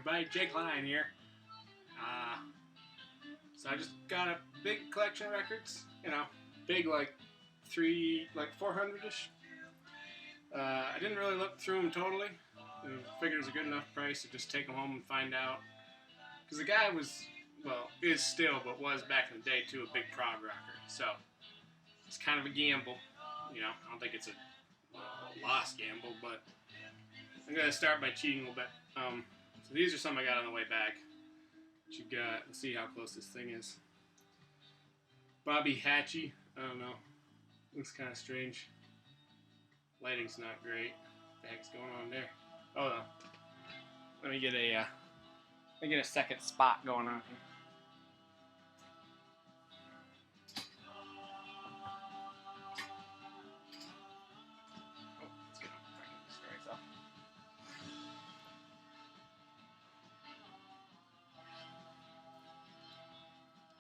everybody, Jake Line here. So I just got a big collection of records, big like 400-ish. I didn't really look through them totally. I figured it was a good enough price to just take them home and find out. Because the guy is still, but was back in the day too, a big prog rocker. So it's kind of a gamble. I don't think it's a lost gamble, but I'm going to start by cheating a little bit. So these are some I got on the way back. What you got, let's see how close this thing is. Bobby Hatchie, I don't know. Looks kind of strange. Lighting's not great. What the heck's going on there? Oh no. Let me get a second spot going on here.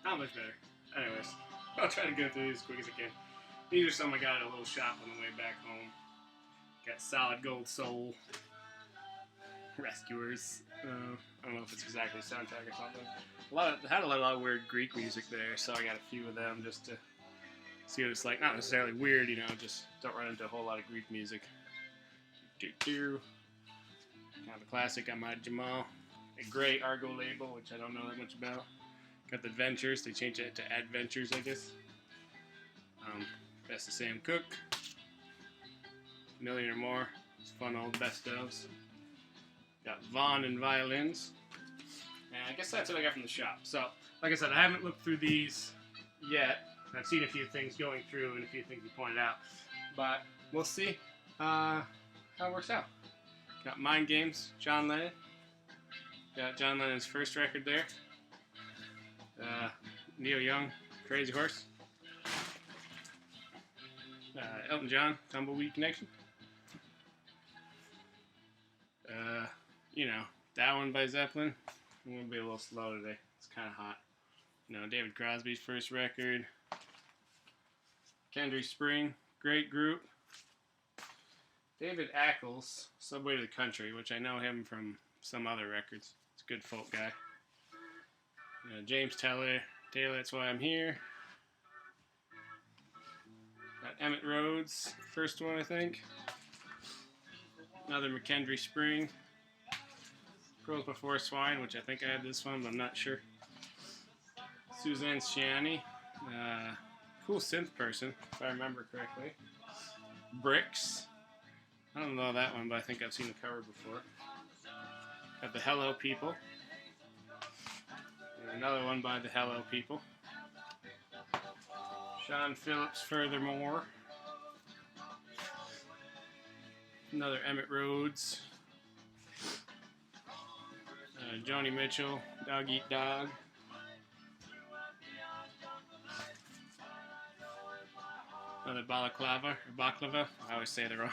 Not much better. Anyways, I'll try to go through these as quick as I can. These are some I got at a little shop on the way back home. Got Solid Gold Soul, Rescuers. I don't know if it's exactly a soundtrack or something. Had a lot of weird Greek music there, so I got a few of them just to see what it's like. Not necessarily weird, just don't run into a whole lot of Greek music. Kind of a classic. Ahmad Jamal, a gray Argo label, which I don't know that much about. Got the Adventures. They changed it to Adventures, I guess. Best of Sam Cooke. Million or More. It's fun old best ofs. Got Vaughn and Violins. And I guess that's what I got from the shop. So, like I said, I haven't looked through these yet. I've seen a few things going through and a few things you pointed out. But we'll see how it works out. Got Mind Games, John Lennon. Got John Lennon's first record there. Neil Young, Crazy Horse. Elton John, Tumbleweed Connection. That one by Zeppelin. I'm going to be a little slow today. It's kind of hot. David Crosby's first record. Kendrick Spring, great group. David Ackles, Subway to the Country, which I know him from some other records. It's a good folk guy. James Taylor, That's Why I'm Here. Got Emmett Rhodes, first one I think. Another McKendry Spring. Pearls Before Swine, which I think I had this one, but I'm not sure. Suzanne Ciani, cool synth person, if I remember correctly. Bricks. I don't know that one, but I think I've seen the cover before. Got the Hello People. Another one by the Hello People. Sean Phillips, Furthermore. Another Emmett Rhodes. Joni Mitchell, Dog Eat Dog. Another Baklava. I always say it wrong.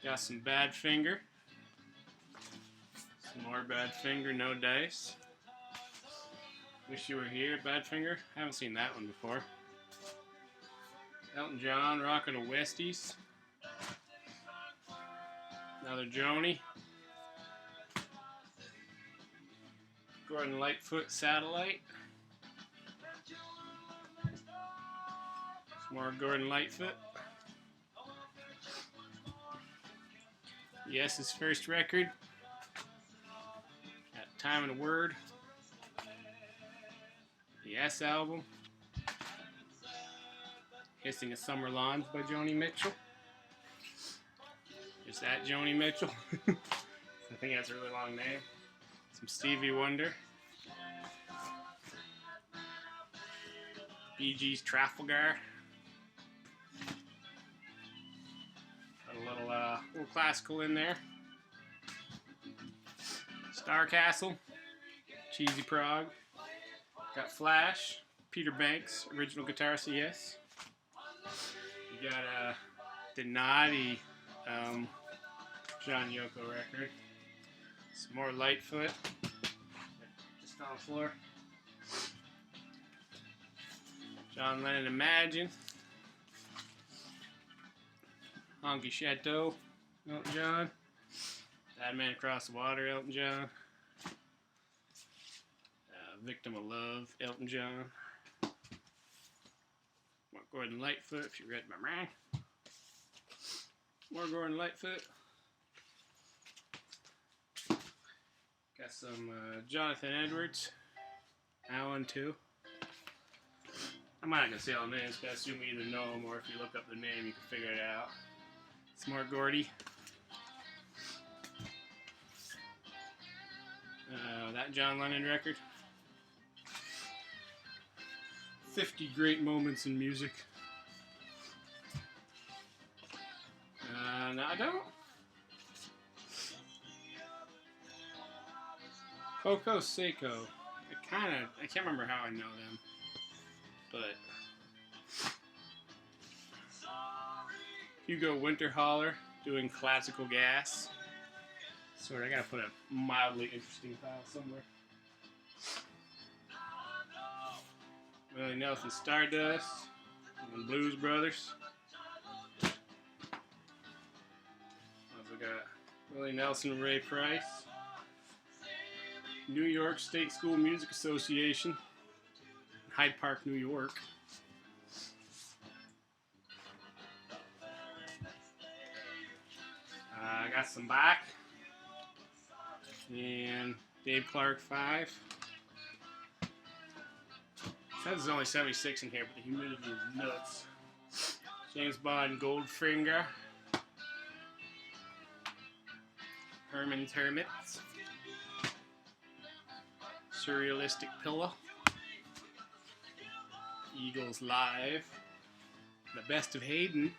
Got some Badfinger. Some more Badfinger, No Dice. Wish You Were Here, Badfinger. Haven't seen that one before. Elton John, Rockin' the Westies. Another Joni. Gordon Lightfoot, Satellite. Some more Gordon Lightfoot. Yes, his first record. Got Time and a Word. The Yes album. Hissing of Summer Lawns by Joni Mitchell. Is that Joni Mitchell? I think that's a really long name. Some Stevie Wonder. Bee Gees Trafalgar. Got a little classical in there. Star Castle. Cheesy Prog. Got Flash. Peter Banks, original guitar CS. You got the naughty John Yoko record. Some more Lightfoot. Just on the floor. John Lennon Imagine. Honky Chateau. Elton John. Bad Man Across the Water, Elton John. Victim of Love, Elton John. More Gordon Lightfoot, if you read my mind. More Gordon Lightfoot. Got some Jonathan Edwards. Alan, too. I'm not going to say all the names, because I assume you either know them or if you look up the name, you can figure it out. It's more Gordy. That John Lennon record. 50 great moments in music. No, I don't. Coco Seco. I can't remember how I know them. But Hugo Winterholler doing Classical Gas. Sorry, I gotta put a mildly interesting file somewhere. Willie Nelson Stardust and Blues Brothers. Also got Willie Nelson and Ray Price. New York State School Music Association. Hyde Park, New York. I got some Bach. And Dave Clark 5. It says there's only 76 in here, but the humidity is nuts. James Bond Goldfinger. Herman's Hermits. Surrealistic Pillow. Eagles Live. The Best of Hayden.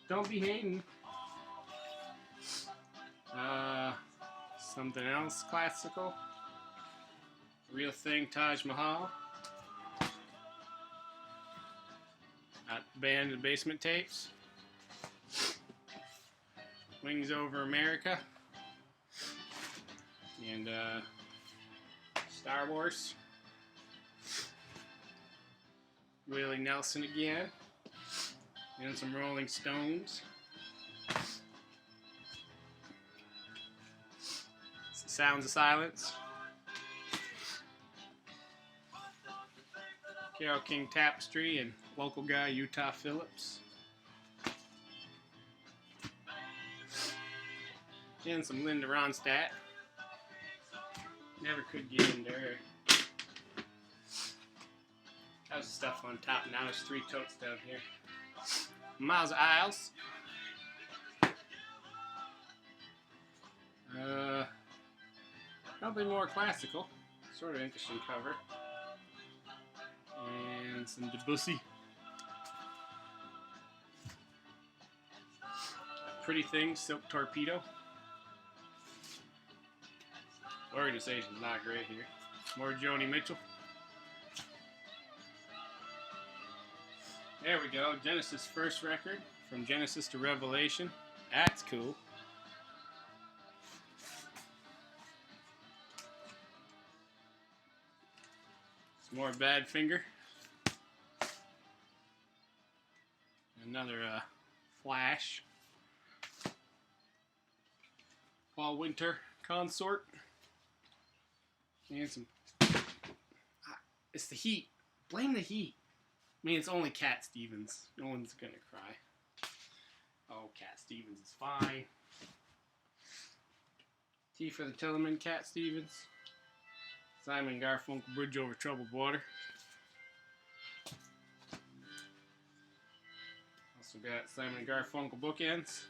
Don't be Hayden. Something else classical. Real Thing Taj Mahal. Band and Basement Tapes. Wings Over America. And Star Wars. Willie Nelson again. And some Rolling Stones. Sounds of Silence. Carole King Tapestry and local guy Utah Phillips. And some Linda Ronstadt. Never could get into her. That was the stuff on top. Now there's 3 totes down here. Miles Isles. Probably more classical. Sort of interesting cover. And some Debussy. Pretty Things, Silk Torpedo. Organization's not great here. More Joni Mitchell. There we go. Genesis' first record. From Genesis to Revelation. That's cool. Some more Badfinger. Another Flash. Fall Winter Consort. And some... it's the heat. Blame the heat. I mean, it's only Cat Stevens. No one's gonna cry. Oh, Cat Stevens is fine. T for the Tillman, Cat Stevens. Simon Garfunkel, Bridge Over Troubled Water. Also got Simon Garfunkel Bookends.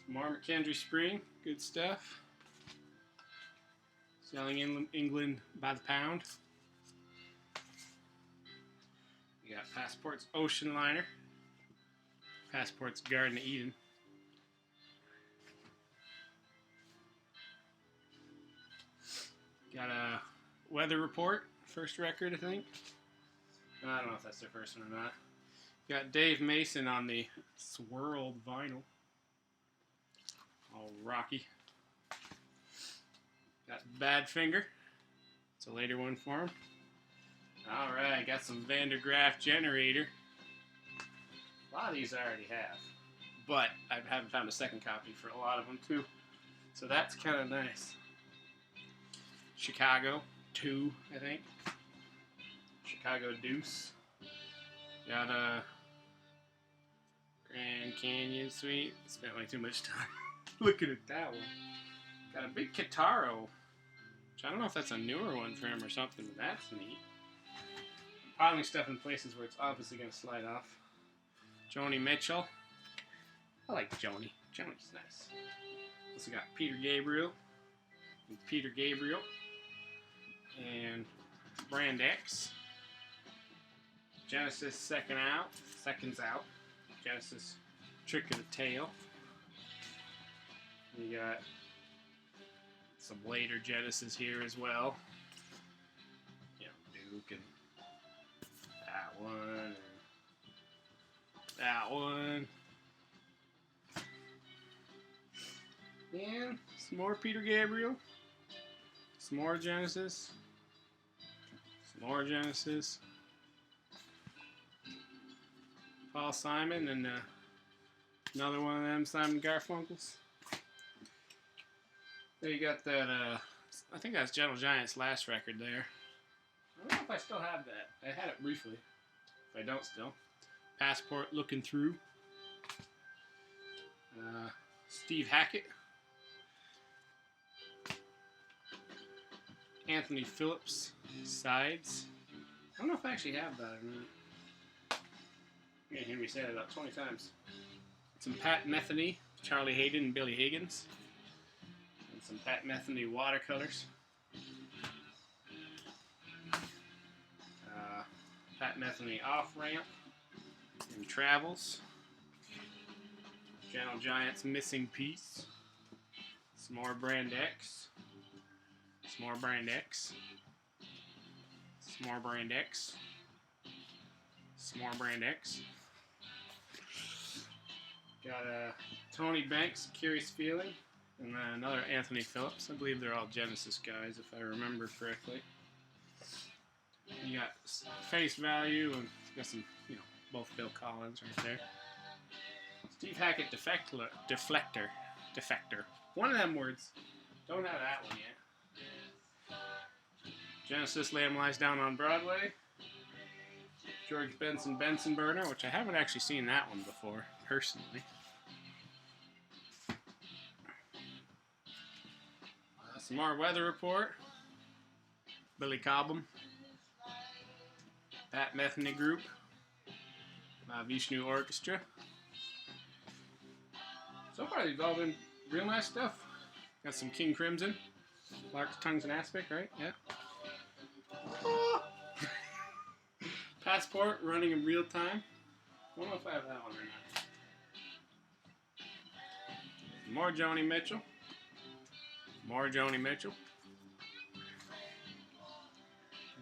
More McKendree Spring, good stuff. Selling in England by the pound. You got Passport's Ocean Liner. Passport's Garden of Eden. Got a Weather Report, first record, I think. I don't know if that's their first one or not. Got Dave Mason on the swirled vinyl. All rocky. Got Badfinger. It's a later one for him. Alright, got some Van der Graaf Generator. A lot of these I already have. but I haven't found a second copy for a lot of them too. So that's kind of nice. Chicago 2, I think. Chicago Deuce. Got a Grand Canyon Suite. Spent way too much time looking at that one. Got a big Kitaro, which I don't know if that's a newer one for him or something, but that's neat. Piling stuff in places where it's obviously going to slide off. Joni Mitchell. I like Joni. Joni's nice. Also got Peter Gabriel. And Brand X. Genesis Seconds Out. Genesis Trick of the Tail. You got some later Genesis here as well. You know, Duke and that one. And that one. And some more Peter Gabriel. Some more Genesis. Some more Genesis. Paul Simon and another one of them Simon Garfunkels. There you got that, I think that's Gentle Giant's last record there. I don't know if I still have that. I had it briefly. If I don't still. Passport Looking Through. Steve Hackett. Anthony Phillips, Sides. I don't know if I actually have that or not. You're going to hear me say that about 20 times. Some Pat Metheny, Charlie Hayden and Billy Higgins. And some Pat Metheny watercolors. Pat Metheny Off Ramp and Travels. Gentle Giant's Missing Piece. Some more Brand X. Some more Brand X. Some more Brand X. Some more Brand X. Got Tony Banks, Curious Feeling, and another Anthony Phillips. I believe they're all Genesis guys, if I remember correctly. You got Face Value, and got some, you know, both Bill Collins right there. Steve Hackett, Defector. One of them words. Don't have that one yet. Genesis, Lamb Lies Down on Broadway. George Benson Burner, which I haven't actually seen that one before, personally. Some more Weather Report. Billy Cobham. Pat Metheny Group. Vishnu Orchestra. So far, they've all been real nice stuff. Got some King Crimson. Lark's Tongues and Aspic, right? Yeah. Passport, Running in Real Time. I don't know if I have that one or not. More Joni Mitchell. More Joni Mitchell.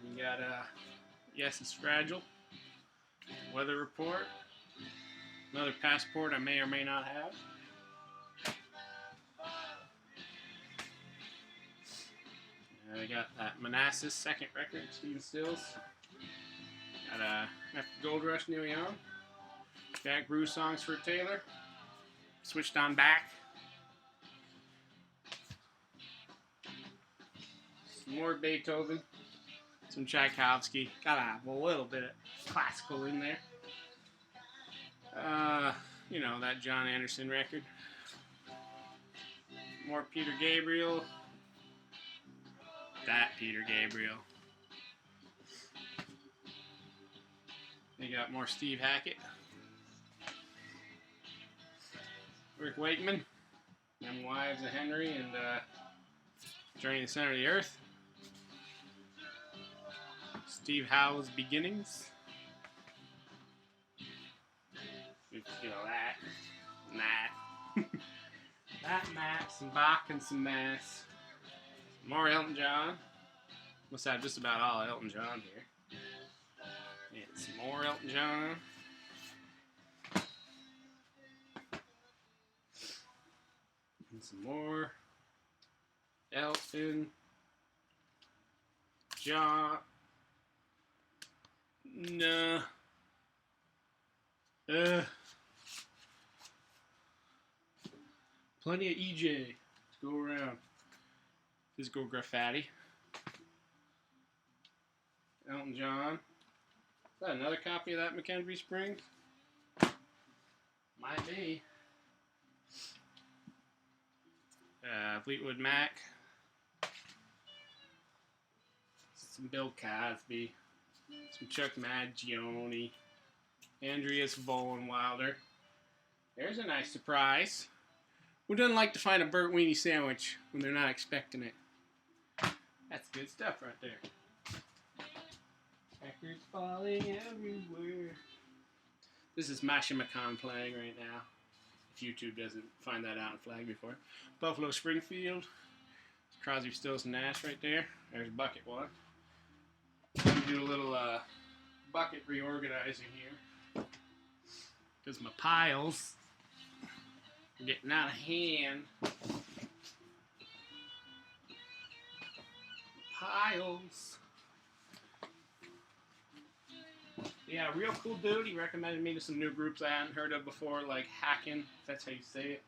We got Yes, It's Fragile. Weather Report. Another Passport I may or may not have. I got that Manassas second record, Stephen Stills. Got After Gold Rush, Neil Young. Jack Bruce Songs for Taylor. Switched on Back. Some more Beethoven. Some Tchaikovsky. Gotta have a little bit of classical in there. You know, that John Anderson record. More Peter Gabriel. That Peter Gabriel. You got more Steve Hackett. Rick Wakeman. Them Wives of Henry and Journey to the Center of the Earth. Steve Howe's Beginnings. You know that. That, some Bach and some Mass. More Elton John. Must have just about all Elton John here. And some more Elton John. And some more Elton John. No. Plenty of EJ. Let's go around. Physical graffiti. Elton John. Is that another copy of that McKenzie Springs? Might be. Fleetwood Mac. Some Bill Cosby. Some Chuck Mangione. Andreas Vollenweider. There's a nice surprise. Who doesn't like to find a burnt weenie sandwich when they're not expecting it? That's good stuff right there. Records falling everywhere. This is Masha McCon playing right now. If YouTube doesn't find that out and flag me for it. Buffalo Springfield. Crosby, Stills, and Nash right there. There's bucket one. I'm going to do a little bucket reorganizing here. Because my piles are getting out of hand. Piles. Yeah, real cool dude. He recommended me to some new groups I hadn't heard of before, like Hackin', if that's how you say it.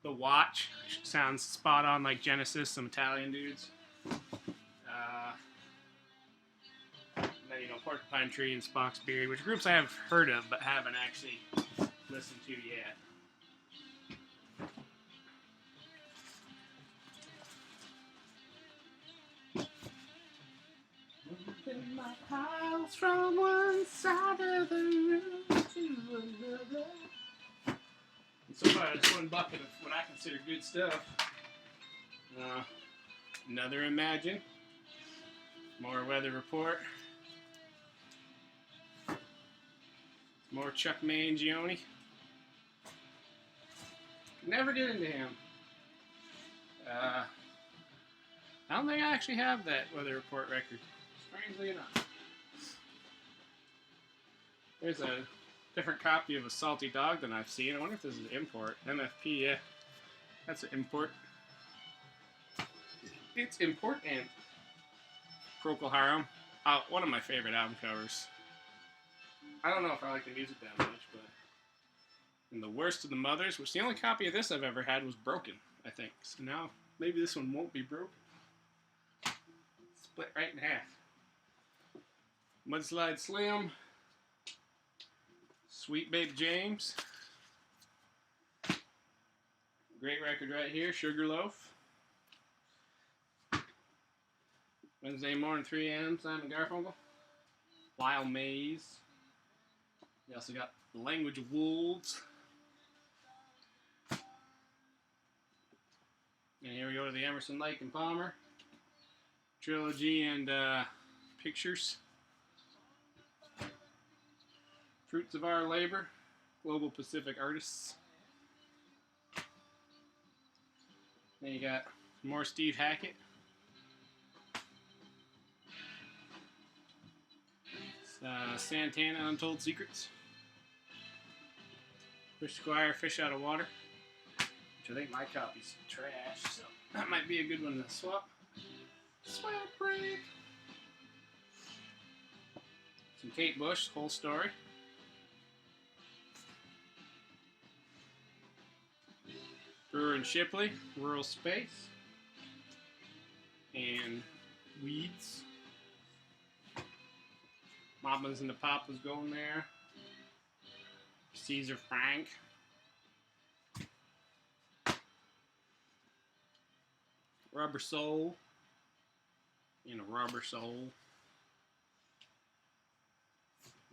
The Watch sounds spot on like Genesis, some Italian dudes. Then, you know, Porcupine Tree and Spock's Beard, which groups I have heard of but haven't actually listened to yet. Moving my piles from one side of the room to another. And so far, that's one bucket of what I consider good stuff. Another Imagine. More Weather Report. More Chuck Mangione. Never get into him. I don't think I actually have that Weather Report record, strangely enough. There's a different copy of A Salty Dog than I've seen. I wonder if this is an import. MFP, yeah. That's an import. It's important. Procol Harum. One of my favorite album covers. I don't know if I like the music that much, but... And The Worst of the Mothers, which the only copy of this I've ever had was broken, I think. So now, maybe this one won't be broken. Split right in half. Mudslide Slim. Sweet Babe James. Great record right here, Sugarloaf. Wednesday Morning 3 a.m., Simon Garfunkel. Wild Maze. You also got The Language of Wolves. And here we go to the Emerson, Lake and Palmer trilogy and pictures. Fruits of Our Labor, Global Pacific Artists. Then you got more Steve Hackett. Santana, Untold Secrets. Chris Squire, Fish Out of Water. Which I think my copy's trash, so that might be a good one to swap. Swap break. Some Kate Bush, Whole Story. Brewer and Shipley, Rural Space. And Weeds. Mamas and the Papas going there. Caesar Frank. Rubber Soul. And a Rubber Soul.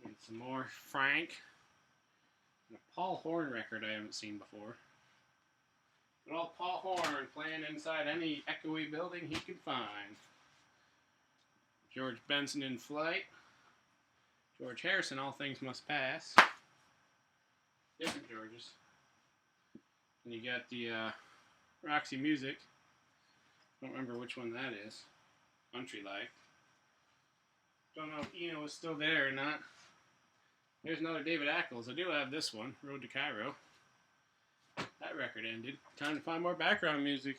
And some more Frank. And a Paul Horn record I haven't seen before. Good old Paul Horn playing inside any echoey building he could find. George Benson in Flight. George Harrison, All Things Must Pass. Different Georges. And you got the Roxy Music. Don't remember which one that is. Country Life. Don't know if Eno was still there or not. There's another David Ackles. I do have this one, Road to Cairo. That record ended. Time to find more background music.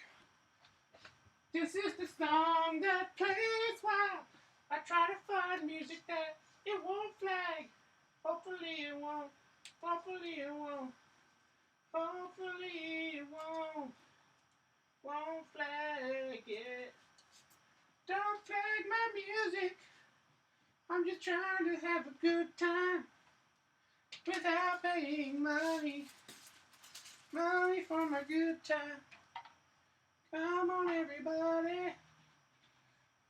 This is the song that plays while I try to find music that it won't flag. Hopefully it won't. Hopefully it won't. Hopefully it won't flag it. Don't flag my music. I'm just trying to have a good time without paying money for my good time. Come on, everybody,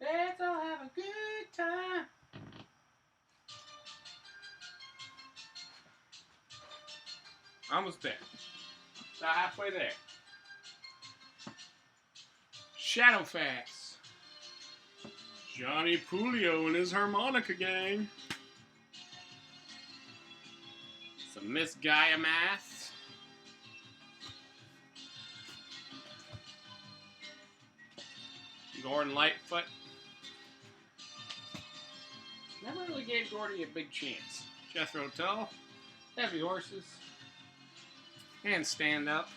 let's all have a good time. Almost there. About halfway there. Shadowfax. Johnny Pulio and his harmonica gang. Some Miss Gaia Math. Gordon Lightfoot. Never really gave Gordy a big chance. Jethro Tull. Heavy Horses. And Stand Up.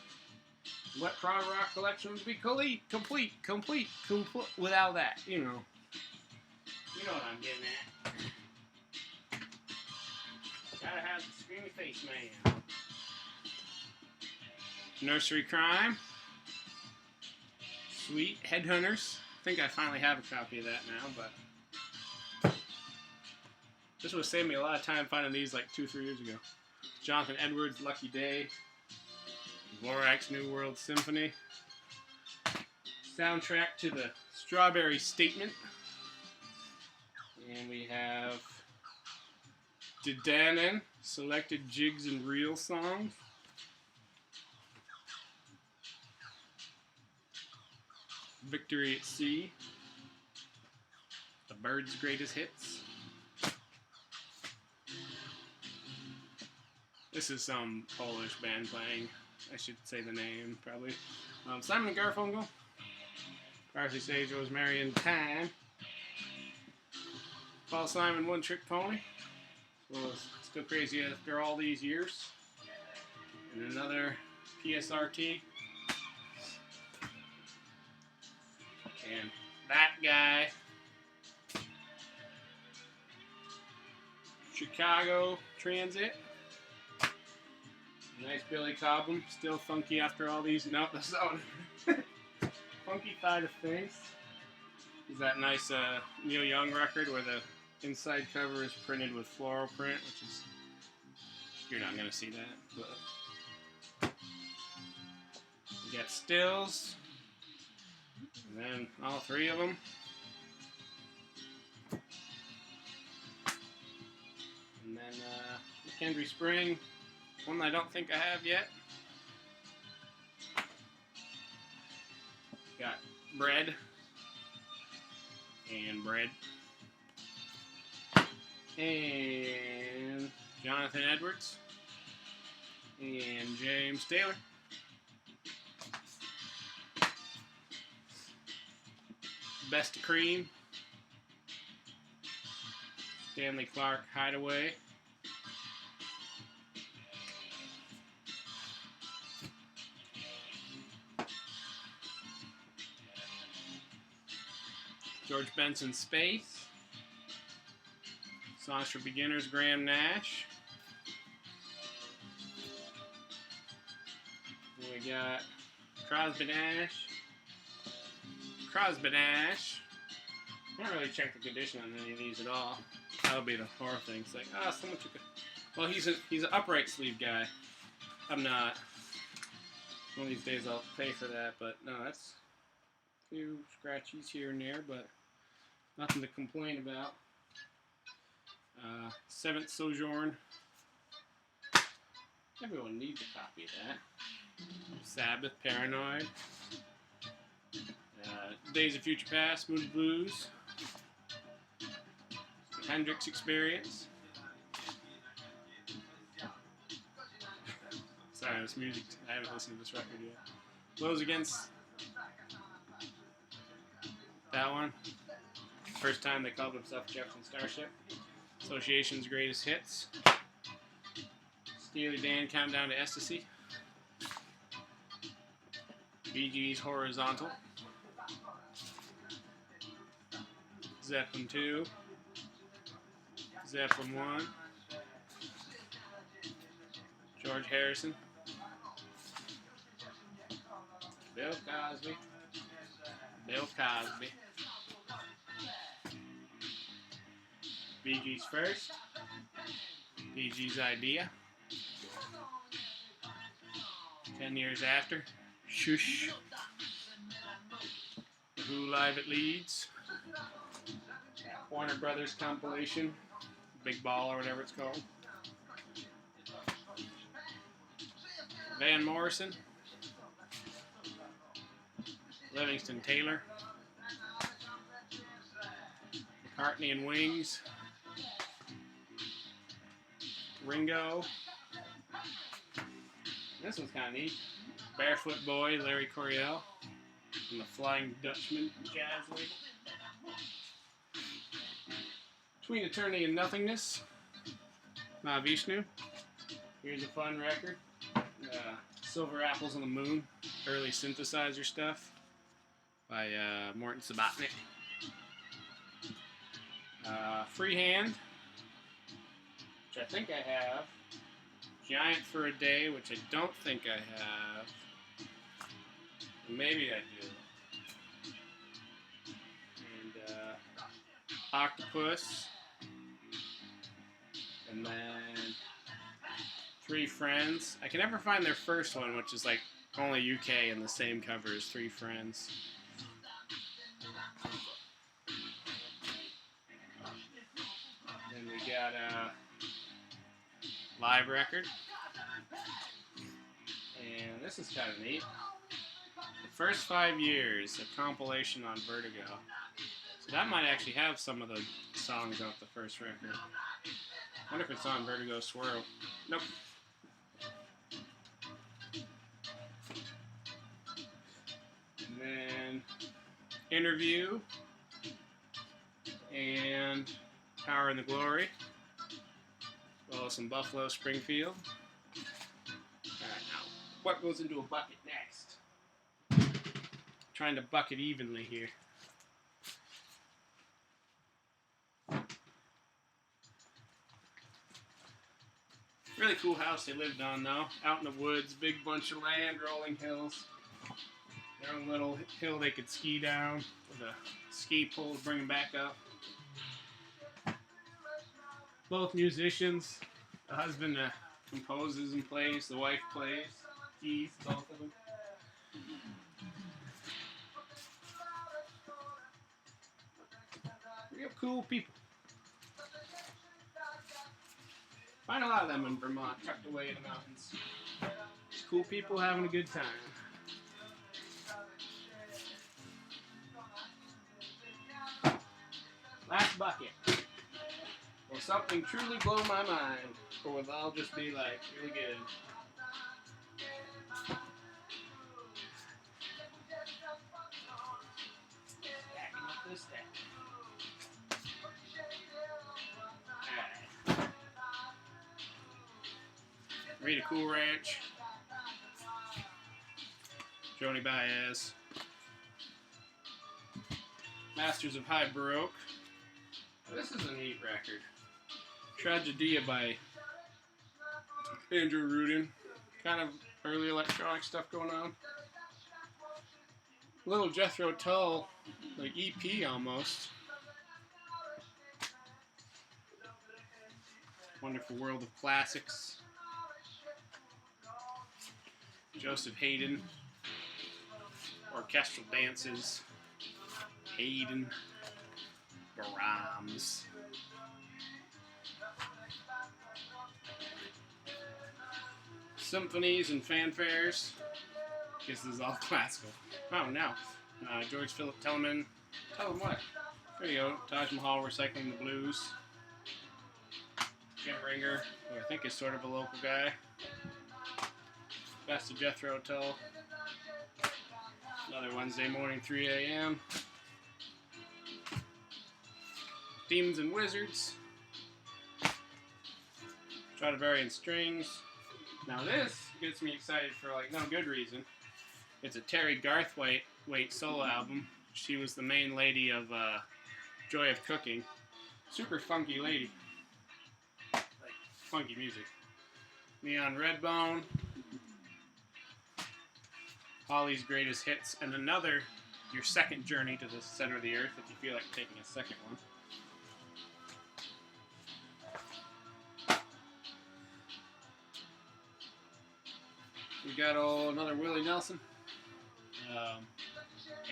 What Prog Rock collection would be complete without that, you know. You know what I'm getting at. Gotta have the screamy face man. Nursery Crime. Sweet Headhunters. I think I finally have a copy of that now, but this would save me a lot of time finding these like 2-3 years ago. Jonathan Edwards' Lucky Day. Dvorak's New World Symphony. Soundtrack to the Strawberry Statement. And we have Didanen, Selected Jigs and Reel Songs. Victory at Sea. The Byrds' Greatest Hits. This is some Polish band playing. I should say the name, probably. Simon & Garfunkel. Parsley, Sage, Rosemary, and Thyme. Paul Simon, One Trick Pony. Well, still crazy after all these years. And another PSRT. And that guy. Chicago Transit. Nice Billy Cobham, still funky after all these. Nope, that's not. Funky Side of Things. Is that nice Neil Young record where the inside cover is printed with floral print, which is, you're not gonna see that. But you got Stills, and then all three of them. And then McKendree Spring. One I don't think I have yet. Got Bread and Bread and Jonathan Edwards and James Taylor. Best of Cream. Stanley Clarke Hideaway. George Benson Space. Songs for Beginners, Graham Nash. And we got Crosby Nash. I don't really check the condition on any of these at all. That'll be the horror thing. It's like, someone took it. Well, he's an upright sleeve guy. I'm not. One of these days I'll pay for that, but no, that's a few scratchies here and there, but nothing to complain about. Seventh Sojourn. Everyone needs a copy of that. Sabbath, Paranoid. Days of Future Past, Moody Blues. Hendrix Experience. Sorry, this music, I haven't listened to this record yet. Blows Against that one. First time they called themselves Jefferson Starship. Association's Greatest Hits. Steely Dan, Countdown to Ecstasy. Bee Gees, Horizontal. Zeppelin 2. Zeppelin 1. George Harrison. Bill Cosby. Bill Cosby. Bee Gees first. Bee Gees idea. 10 years after. Shush. Who Live at Leeds. Warner Brothers compilation. Big Ball or whatever it's called. Van Morrison. Livingston Taylor. McCartney and Wings. Ringo. This one's kind of neat. Barefoot Boy, Larry Coryell. And the Flying Dutchman jazz label. Between Eternity and Nothingness. Mahavishnu. Here's a fun record. Silver Apples on the Moon. Early synthesizer stuff. By Morton Subotnick. Freehand. Which I think I have. Giant for a Day, which I don't think I have. Maybe I do. And Octopus. And then Three Friends. I can never find their first one, which is like only UK and the same cover as Three Friends. Then we got a live record. And this is kind of neat. The First 5 Years, a compilation on Vertigo. So that might actually have some of the songs off the first record. I wonder if it's on Vertigo Swirl. Nope. And then Interview and Power and the Glory. As well as some Buffalo Springfield. Alright, now, what goes into a bucket next? Trying to bucket evenly here. Really cool house they lived on though. Out in the woods, big bunch of land, rolling hills. Their own little hill they could ski down with a ski pole to bring them back up. Both musicians. The husband composes and plays. The wife plays keys, both of them. Real cool people. Find a lot of them in Vermont, tucked away in the mountains. Just cool people having a good time. Last bucket. Will something truly blow my mind, or will it all just be like really good? Stacking up this stack. Alright. Rita Cool Ranch. Joni Baez. Masters of High Baroque. This is a neat record. Tragedia by Andrew Rudin. Kind of early electronic stuff going on. Little Jethro Tull, like EP almost. Wonderful World of Classics. Joseph Haydn. Orchestral Dances. Haydn. Brahms. Symphonies and fanfares. Guess this is all classical. Oh, now. George Philip Telemann. Tell him what? There you go. Taj Mahal Recycling the Blues. Jim Ringer, who I think is sort of a local guy. Best of Jethro Tull. Another Wednesday morning, 3 a.m. Demons and Wizards. Stradivarian Strings. Now this gets me excited for like no good reason. It's a Terry Garthwaite solo album. She was the main lady of Joy of Cooking. Super funky lady. Like funky music. Neon Redbone. Holly's Greatest Hits, and another, your second journey to the center of the earth if you feel like taking a second one. We got another Willie Nelson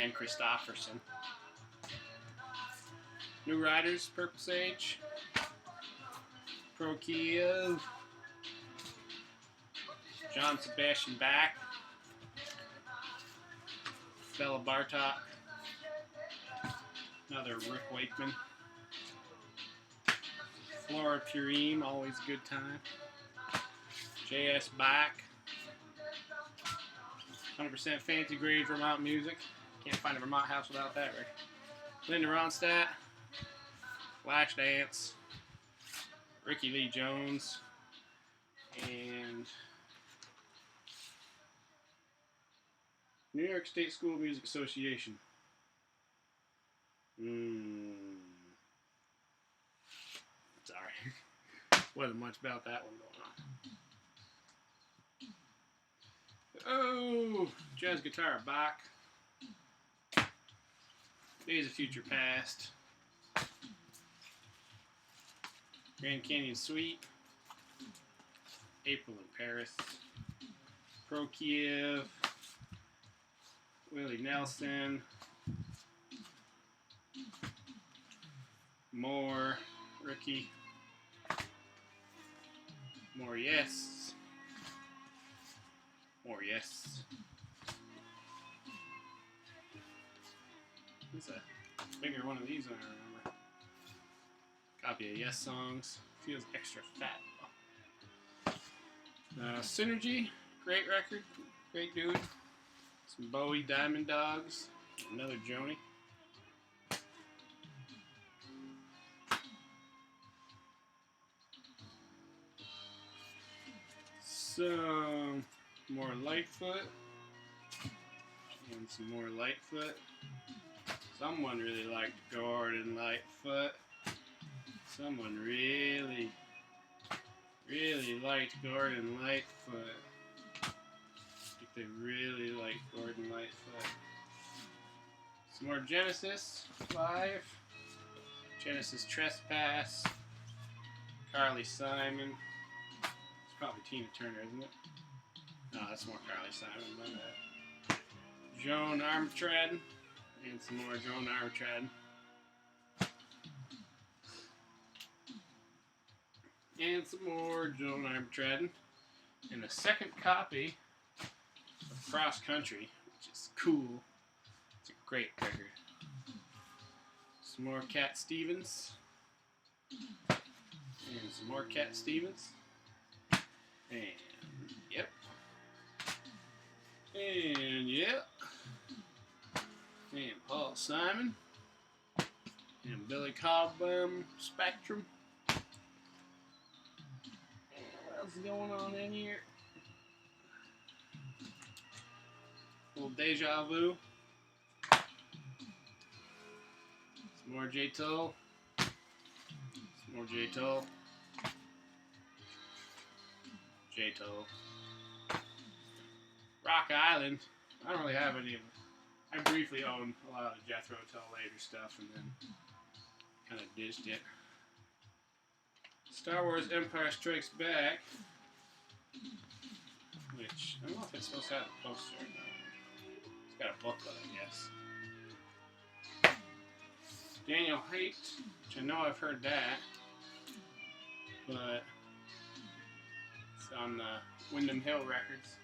and Christofferson. New Riders, Purpose Age, Prog, John Sebastian Bach, Bela Bartok, another Rick Wakeman, Flora Purim, always a good time, J.S. Bach, 100% fancy grade Vermont music. Can't find a Vermont house without that, Rick. Linda Ronstadt, Flashdance, Ricky Lee Jones, and New York State School Music Association. Sorry. Wasn't much about that one going on. Oh, jazz guitar, Bach. Days of Future Past. Grand Canyon Suite. April in Paris. Pro Kiev. Willie Nelson. More Ricky. More Yes. More Yes. What's a bigger one of these than I remember. Copy of Yes songs. Feels extra fat. Synergy. Great record. Great dude. Some Bowie Diamond Dogs. Another Joni. Some more Lightfoot. And some more Lightfoot. Someone really liked Gordon Lightfoot. Someone really liked Gordon Lightfoot. I think they really liked Gordon Lightfoot. Some more Genesis live. Genesis Trespass. Carly Simon. It's probably Tina Turner, isn't it? No, that's more Carly Simon than that. Joan Armatrading. And some more Joan Armatrading. And some more Joan Armatrading. And a second copy of Cross Country, which is cool. It's a great record. Some more Cat Stevens. And some more Cat Stevens. And yep. And yep. And Paul Simon. And Billy Cobham Spectrum. What's going on in here? Little Deja Vu. Some more J Toll. Some more J Toll. J Toll. Rock Island. I don't really have any of them. I briefly owned a lot of the Jethro Tull later stuff and then kind of ditched it. Star Wars Empire Strikes Back, which I don't know if it's supposed to have a poster or not. It's got a booklet, I guess. Daniel Haidt, which I know I've heard that, but it's on Windham Hill Records.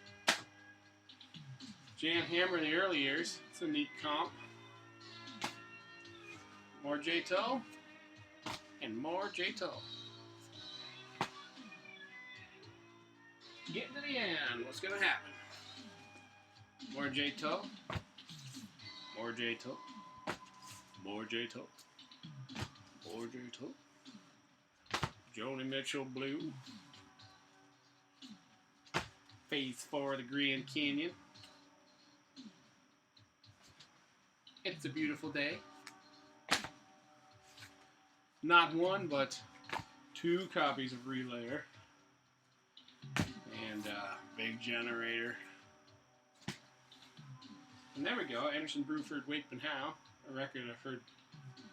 Jan Hammer, The Early Years. It's a neat comp. More J Toll. And more J Toll. Getting to the end. What's going to happen? More J Toll. More J Toll. More J Toll. More J Toll. Joni Mitchell Blue. Phase 4 of the Grand Canyon. It's a Beautiful Day. Not one, but two copies of Relayer. And Big Generator. And there we go, Emerson, Bruford, Wakeman Howe, a record I've heard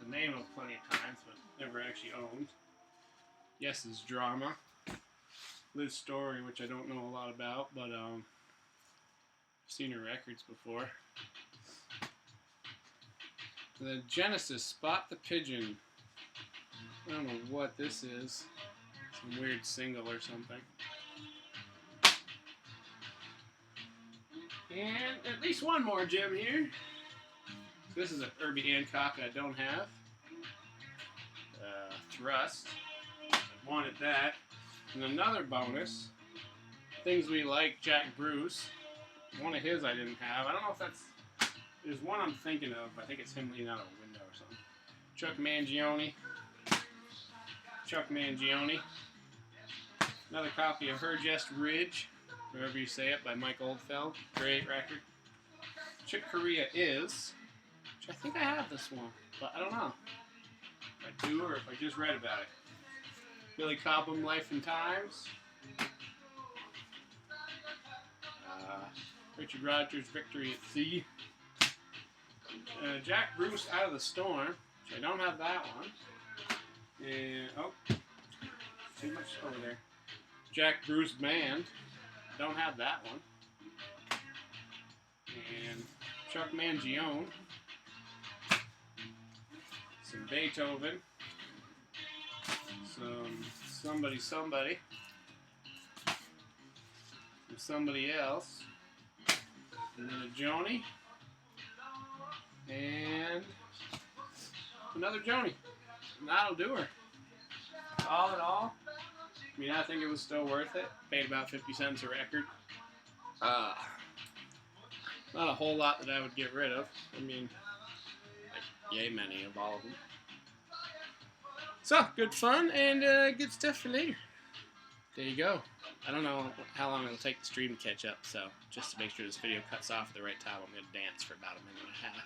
the name of plenty of times, but never actually owned. Yes's Drama. Liz Story, which I don't know a lot about, but I've seen her records before. The Genesis, Spot the Pigeon. I don't know what this is. Some weird single or something. And at least one more gem here. This is a Herbie Hancock I don't have. Thrust. I wanted that. And another bonus. Things We Like, Jack Bruce. One of his I didn't have. I don't know if that's... There's one I'm thinking of. I think it's him leaning out of a window or something. Chuck Mangione. Chuck Mangione. Another copy of Her Just Ridge, wherever you say it, by Mike Oldfield. Great record. Chick Corea Is, which I think I have this one, but I don't know if I do or if I just read about it. Billy Cobham, Life and Times. Richard Rodgers, Victory at Sea. Jack Bruce, Out of the Storm, which I don't have that one. And, oh, too much over there. Jack Bruce Band, don't have that one. And Chuck Mangione. Some Beethoven. Some Somebody. Some somebody else. And then a Joni. And another Joni. And that'll do her. All in all, I mean, I think it was still worth it. Paid about 50 cents a record. Not a whole lot that I would get rid of. I mean, like, yay many of all of them. So, good fun and good stuff for later. There you go. I don't know how long it'll take the stream to catch up, so just to make sure this video cuts off at the right time, I'm going to dance for about a minute and a half.